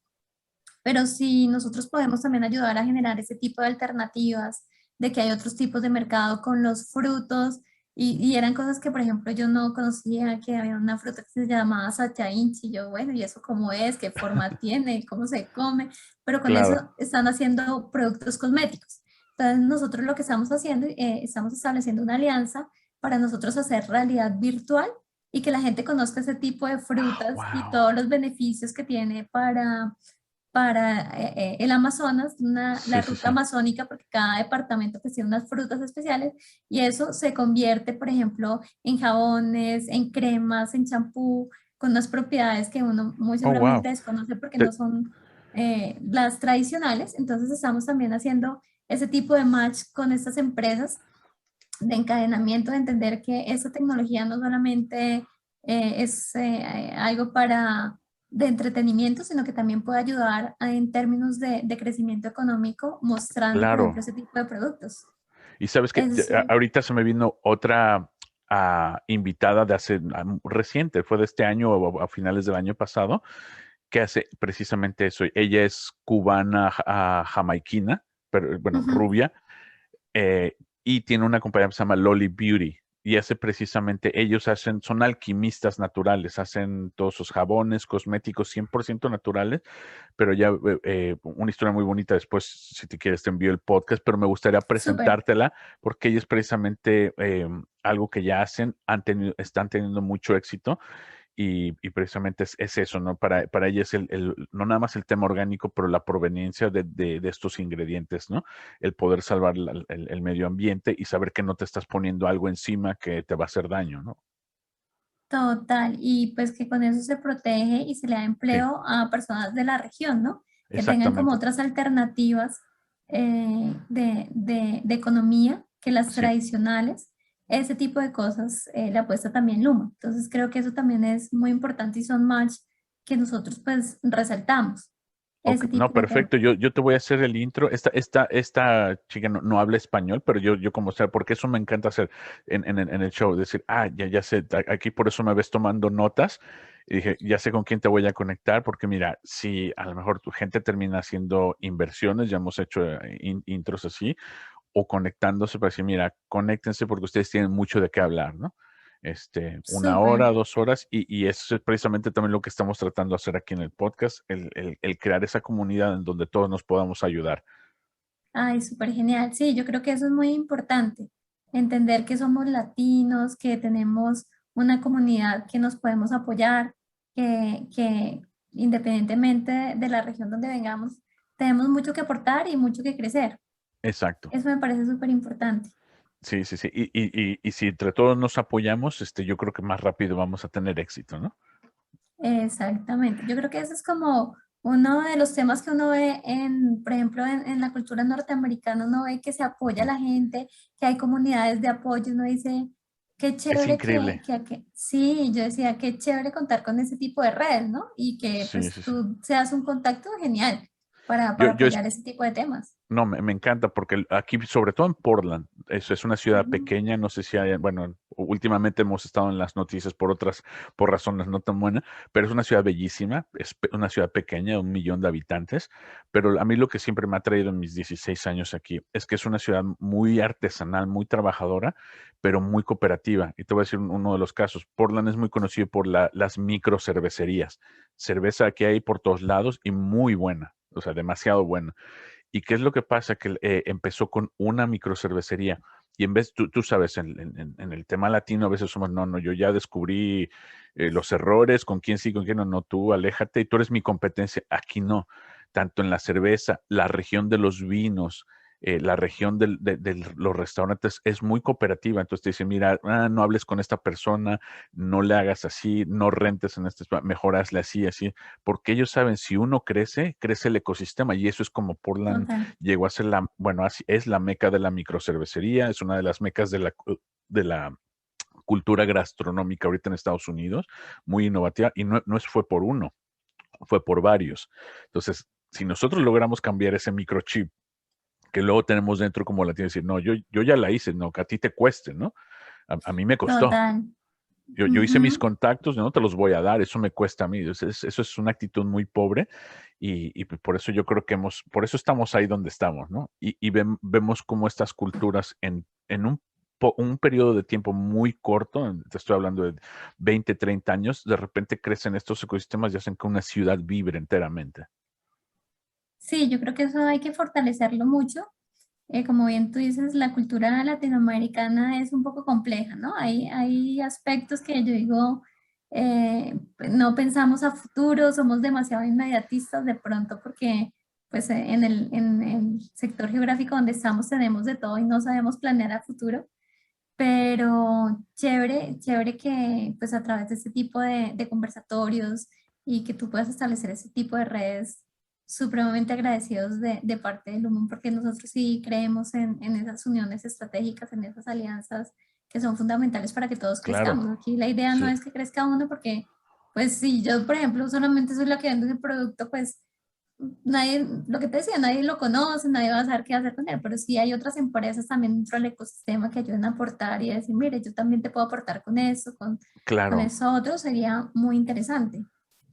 pero si nosotros podemos también ayudar a generar ese tipo de alternativas, de que hay otros tipos de mercado con los frutos, y eran cosas que, por ejemplo, yo no conocía, que había una fruta que se llamaba Sacha Inchi, y yo, bueno, ¿y eso cómo es? ¿Qué forma tiene? ¿Cómo se come? Pero con Claro, eso están haciendo productos cosméticos. Entonces, nosotros lo que estamos haciendo, estamos estableciendo una alianza para nosotros hacer realidad virtual y que la gente conozca ese tipo de frutas y wow. todos los beneficios que tiene para el Amazonas, Sí, la sí, ruta sí. amazónica, porque cada departamento pues, tiene unas frutas especiales y eso se convierte, por ejemplo, en jabones, en cremas, en champú, con unas propiedades que uno muy Oh, wow. seguramente desconoce porque no son las tradicionales. Entonces estamos también haciendo ese tipo de match con estas empresas de encadenamiento, de entender que esta tecnología no solamente es algo para de entretenimiento, sino que también puede ayudar en términos de crecimiento económico, mostrando, por ejemplo, Claro. ese tipo de productos. Y sabes que Es, ahorita se me vino otra invitada de hace reciente, fue de este año o a finales del año pasado, que hace precisamente eso. Ella es cubana, jamaiquina, pero bueno, ujú, rubia, eh, y tiene una compañía que se llama Lolly Beauty. Y hace precisamente, ellos hacen, son alquimistas naturales, hacen todos sus jabones, cosméticos 100% naturales, pero ya una historia muy bonita después, si te quieres, te envío el podcast, pero me gustaría súper. presentártela porque ellos precisamente algo que ya hacen, están teniendo mucho éxito y precisamente es eso, ¿no? Para ella es no nada más el tema orgánico, pero la proveniencia de estos ingredientes, ¿no? El poder salvar el medio ambiente y saber que no te estás poniendo algo encima que te va a hacer daño, ¿no? Total, y pues que con eso se protege y se le da Sí, empleo a personas de la región, ¿no? Que tengan como exactamente. otras alternativas de economía que las Sí. tradicionales. Ese tipo de cosas le apuesta también Luma. Entonces creo que eso también es muy importante y son match que nosotros pues resaltamos. Ok, Ese no, tipo de temas. perfecto. Yo te voy a hacer el intro. Esta chica no habla español, pero yo como sea, porque eso me encanta hacer en el show, decir, ya sé, aquí por eso me ves tomando notas. Y dije, ya sé con quién te voy a conectar, porque mira, si a lo mejor tu gente termina haciendo inversiones, ya hemos hecho intros así, o conectándose para decir, mira, conéctense porque ustedes tienen mucho de qué hablar, ¿no? Una Súper. hora, 2 horas, y eso es precisamente también lo que estamos tratando de hacer aquí en el podcast, el crear esa comunidad en donde todos nos podamos ayudar. Ay, súper genial. Sí, yo creo que eso es muy importante. Entender que somos latinos, que tenemos una comunidad que nos podemos apoyar, que independientemente de la región donde vengamos, tenemos mucho que aportar y mucho que crecer. Exacto. Eso me parece súper importante. Sí, sí, sí. Y si entre todos nos apoyamos, yo creo que más rápido vamos a tener éxito, ¿no? Exactamente. Yo creo que ese es como uno de los temas que uno ve por ejemplo, en la cultura norteamericana, uno ve que se apoya a Ujú. la gente, que hay comunidades de apoyo, uno dice, qué Es chévere increíble. sí, yo decía, qué chévere contar con ese tipo de redes, ¿no? Y que Sí, pues sí, sí. tú seas un contacto genial Yo, para yo, apoyar ese tipo de temas. No, me encanta porque aquí, sobre todo en Portland, es una ciudad Ujú. pequeña, no sé si hay, bueno, últimamente hemos estado en las noticias por razones no tan buenas, pero es una ciudad bellísima, es una ciudad pequeña, 1 millón de habitantes, pero a mí lo que siempre me ha traído en mis 16 años aquí es que es una ciudad muy artesanal, muy trabajadora, pero muy cooperativa. Y te voy a decir uno de los casos. Portland es muy conocido por las micro cervecerías. Cerveza que hay por todos lados y muy buena, o sea, demasiado buena. ¿Y qué es lo que pasa? Que empezó con una microcervecería y en vez, tú sabes, en el tema latino a veces somos, no, yo ya descubrí los errores, con quién sí, con quién no, no, tú aléjate y tú eres mi competencia. Aquí no, tanto en la cerveza, la región de los vinos, la región de los restaurantes es muy cooperativa. Entonces te dicen, mira, no hables con esta persona, no le hagas así, no rentes en este espacio, mejor hazle así, así, porque ellos saben, si uno crece, crece el ecosistema y eso es como Portland Total. llegó a ser bueno, así es la meca de la microcervecería, es una de las mecas de la cultura gastronómica ahorita en Estados Unidos, muy innovativa, y no fue por uno, fue por varios. Entonces, si nosotros logramos cambiar ese microchip que luego tenemos dentro como latino, decir, no, yo ya la hice, no, que a ti te cueste, ¿no? A mí me costó. Total. Yo hice mis Ujú. contactos, no te los voy a dar, eso me cuesta a mí. Eso es una actitud muy pobre y por eso yo creo que por eso estamos ahí donde estamos, ¿no? Y vemos cómo estas culturas en un periodo de tiempo muy corto, te estoy hablando de 20, 30 años, de repente crecen estos ecosistemas y hacen que una ciudad vibre enteramente. Sí, yo creo que eso hay que fortalecerlo mucho. Como bien tú dices, la cultura latinoamericana es un poco compleja, ¿no? Hay aspectos que yo digo, no pensamos a futuro, somos demasiado inmediatistas de pronto porque pues en el sector geográfico donde estamos tenemos de todo y no sabemos planear a futuro, pero chévere, chévere que pues a través de este tipo de conversatorios y que tú puedas establecer ese tipo de redes supremamente agradecidos de parte de Lumen, porque nosotros sí creemos en esas uniones estratégicas, en esas alianzas que son fundamentales para que todos Claro, crezcamos. Aquí la idea no sí. es que crezca uno porque, pues si yo, por ejemplo, solamente soy la que vende ese producto, pues nadie, lo que te decía, nadie lo conoce, nadie va a saber qué hacer con él, pero sí hay otras empresas también dentro del ecosistema que ayuden a aportar y a decir, mire, yo también te puedo aportar con eso, con Claro, eso otro, sería muy interesante.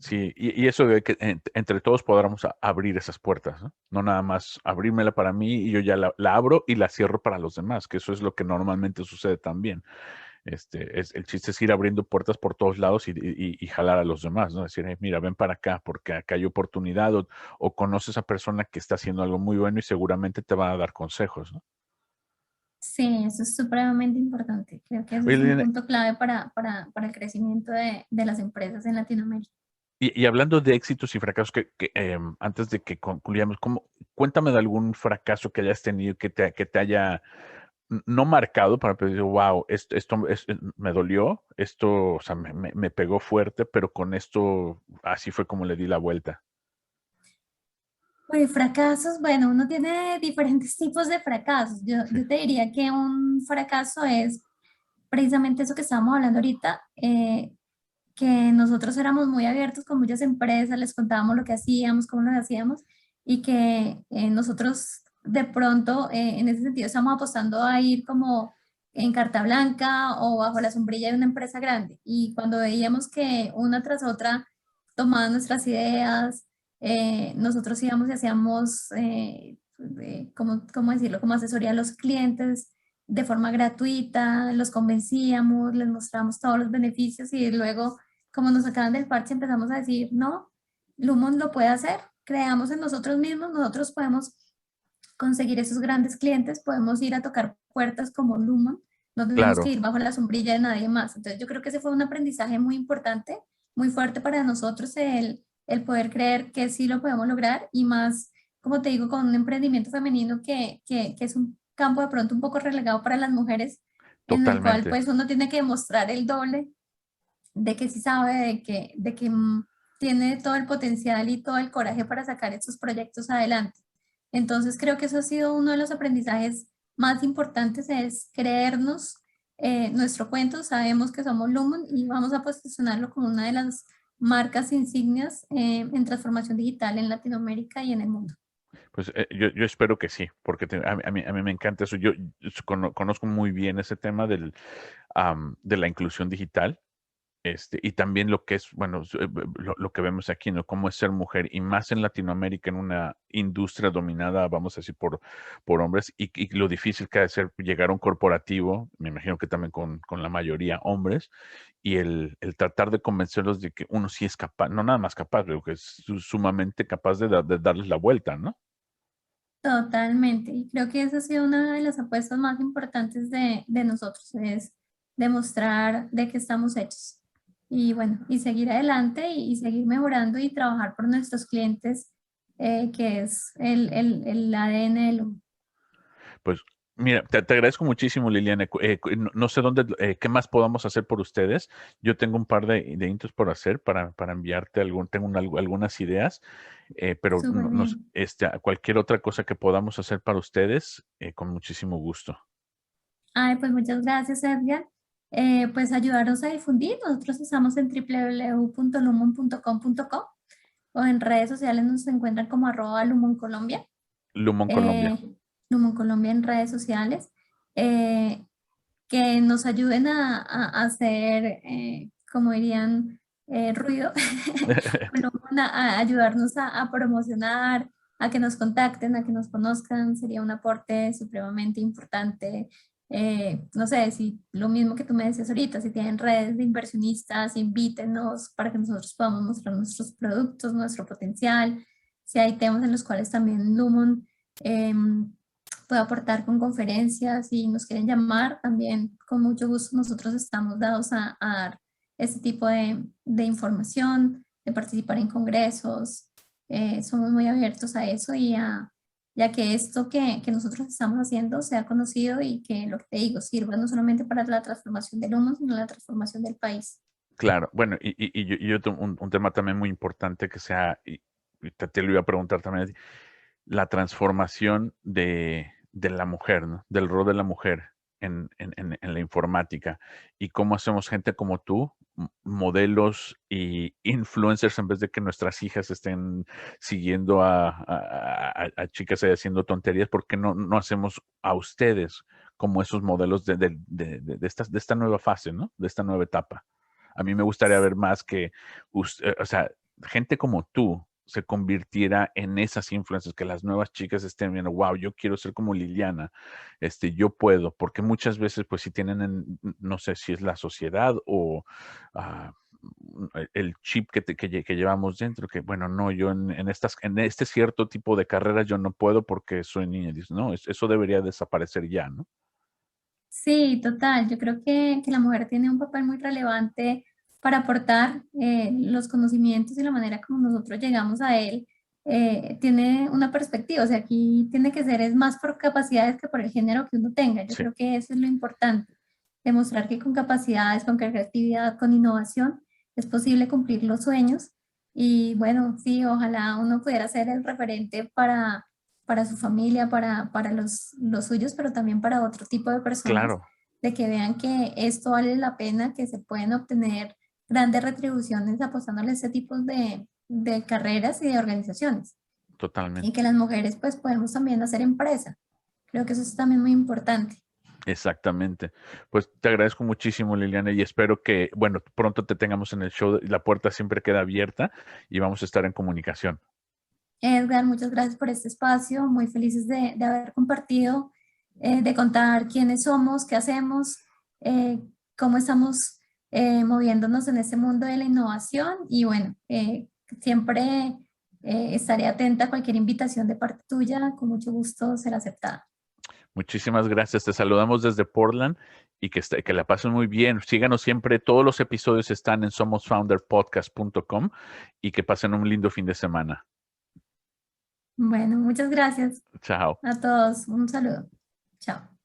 sí, y eso de que entre todos podamos abrir esas puertas, ¿no? No nada más abrirmela para mí y yo ya la abro y la cierro para los demás, que eso es lo que normalmente sucede también. El chiste es ir abriendo puertas por todos lados y jalar a los demás, ¿no? Decir, mira, ven para acá porque acá hay oportunidad o conoces a persona que está haciendo algo muy bueno y seguramente te va a dar consejos, ¿no? Sí, eso es supremamente importante. Creo que ese Oye, es un Liliana, punto clave para el crecimiento de las empresas en Latinoamérica. y hablando de éxitos y fracasos, antes de que concluyamos, cuéntame de algún fracaso que hayas tenido que te haya no marcado para decir, wow, me dolió, esto, o sea, me pegó fuerte, pero con esto así fue como le di la vuelta. Pues fracasos, bueno, uno tiene diferentes tipos de fracasos. Sí, Yo te diría que un fracaso es precisamente eso que estábamos hablando ahorita, que nosotros éramos muy abiertos con muchas empresas, les contábamos lo que hacíamos, cómo lo hacíamos, y que nosotros de pronto, en ese sentido, estamos apostando a ir como en carta blanca o bajo la sombrilla de una empresa grande. Y cuando veíamos que una tras otra tomaban nuestras ideas, nosotros íbamos y hacíamos, ¿cómo decirlo?, como asesoría a los clientes de forma gratuita, los convencíamos, les mostramos todos los beneficios y luego como nos sacaban del parche, empezamos a decir, no, Lumon lo puede hacer, creamos en nosotros mismos, nosotros podemos conseguir esos grandes clientes, podemos ir a tocar puertas como Lumon, no tenemos que claro, ir bajo la sombrilla de nadie más. Entonces yo creo que ese fue un aprendizaje muy importante, muy fuerte para nosotros, el poder creer que sí lo podemos lograr y más, como te digo, con un emprendimiento femenino que es un campo de pronto un poco relegado para las mujeres, en el cual totalmente. pues uno tiene que demostrar el doble de que sí sabe, de que tiene todo el potencial y todo el coraje para sacar estos proyectos adelante. Entonces creo que eso ha sido uno de los aprendizajes más importantes, es creernos nuestro cuento, sabemos que somos Lumen y vamos a posicionarlo como una de las marcas insignias en transformación digital en Latinoamérica y en el mundo. Pues yo espero que sí, porque a mí me encanta eso. Yo conozco muy bien ese tema de la inclusión digital. Y también lo que es, bueno, lo que vemos aquí, ¿no? Cómo es ser mujer y más en Latinoamérica, en una industria dominada, vamos a decir, por hombres y lo difícil que ha de ser llegar a un corporativo, me imagino que también con la mayoría hombres, y el tratar de convencerlos de que uno sí es capaz, no nada más capaz, pero que es sumamente capaz de darles la vuelta, ¿no? Totalmente. Y creo que esa ha sido una de las apuestas más importantes de nosotros, es demostrar de qué estamos hechos. Y bueno, y seguir adelante y seguir mejorando y trabajar por nuestros clientes, que es el ADN del Lumen. Pues mira, te agradezco muchísimo, Liliana. No sé dónde, qué más podamos hacer por ustedes. Yo tengo un par de intros por hacer para enviarte tengo algunas ideas, pero Súper bien. cualquier otra cosa que podamos hacer para ustedes, con muchísimo gusto. Ay, pues muchas gracias, Edgar. Pues ayudarnos a difundir. Nosotros estamos en www.lumon.com.co o en redes sociales nos encuentran como @LumonColombia. Lumon Colombia. Lumon Colombia en redes sociales. Eh, que nos ayuden a hacer, como dirían, ruido, a ayudarnos a promocionar, a que nos contacten, a que nos conozcan, sería un aporte supremamente importante. No sé, si lo mismo que tú me decías ahorita, si tienen redes de inversionistas, invítenos para que nosotros podamos mostrar nuestros productos, nuestro potencial. Si hay temas en los cuales también Lumon puede aportar con conferencias y nos quieren llamar, también con mucho gusto nosotros estamos dados a dar este tipo de información, de participar en congresos. Somos muy abiertos a eso y a que esto que nosotros estamos haciendo sea conocido y que lo que te digo sirva no solamente para la transformación del humo, sino la transformación del país. Claro, bueno, yo tengo un tema también muy importante que sea, y te lo iba a preguntar también, la transformación de la mujer, ¿no? Del rol de la mujer en la informática y cómo hacemos gente como tú, modelos y influencers en vez de que nuestras hijas estén siguiendo a chicas ahí haciendo tonterías, ¿por qué no hacemos a ustedes como esos modelos de esta nueva fase, ¿no? De esta nueva etapa. A mí me gustaría ver más que, o sea, gente como tú se convirtiera en esas influencias, que las nuevas chicas estén viendo, wow, yo quiero ser como Liliana, yo puedo, porque muchas veces, pues, si tienen, no sé si es la sociedad o ah, el chip que llevamos dentro, que bueno, no, yo en este cierto tipo de carreras yo no puedo porque soy niña. Dices, no, eso debería desaparecer ya, ¿no? Sí, total. Yo creo que la mujer tiene un papel muy relevante para aportar los conocimientos y la manera como nosotros llegamos a él. Tiene una perspectiva, o sea, aquí tiene que ser es más por capacidades que por el género que uno tenga. Yo Sí, creo que eso es lo importante, demostrar que con capacidades, con creatividad, con innovación es posible cumplir los sueños. Y bueno, sí, ojalá uno pudiera ser el referente para su familia, para los suyos, pero también para otro tipo de personas, claro, de que vean que esto vale la pena, que se pueden obtener grandes retribuciones apostándole a este tipo de carreras y de organizaciones. Y que totalmente. las mujeres pues podemos también hacer empresa. Creo que eso es también muy importante. Exactamente. Pues te agradezco muchísimo, Liliana, y espero que, bueno, pronto te tengamos en el show. La puerta siempre queda abierta y vamos a estar en comunicación. Edgar, muchas gracias por este espacio, muy felices de haber compartido, de contar quiénes somos, qué hacemos, cómo estamos moviéndonos en este mundo de la innovación y bueno, siempre estaré atenta a cualquier invitación de parte tuya, con mucho gusto será aceptada. Muchísimas gracias. Te saludamos desde Portland y que la pasen muy bien. Síganos siempre. Todos los episodios están en somosfounderpodcast.com y que pasen un lindo fin de semana. Bueno, muchas gracias Chao. a todos, un saludo, chao.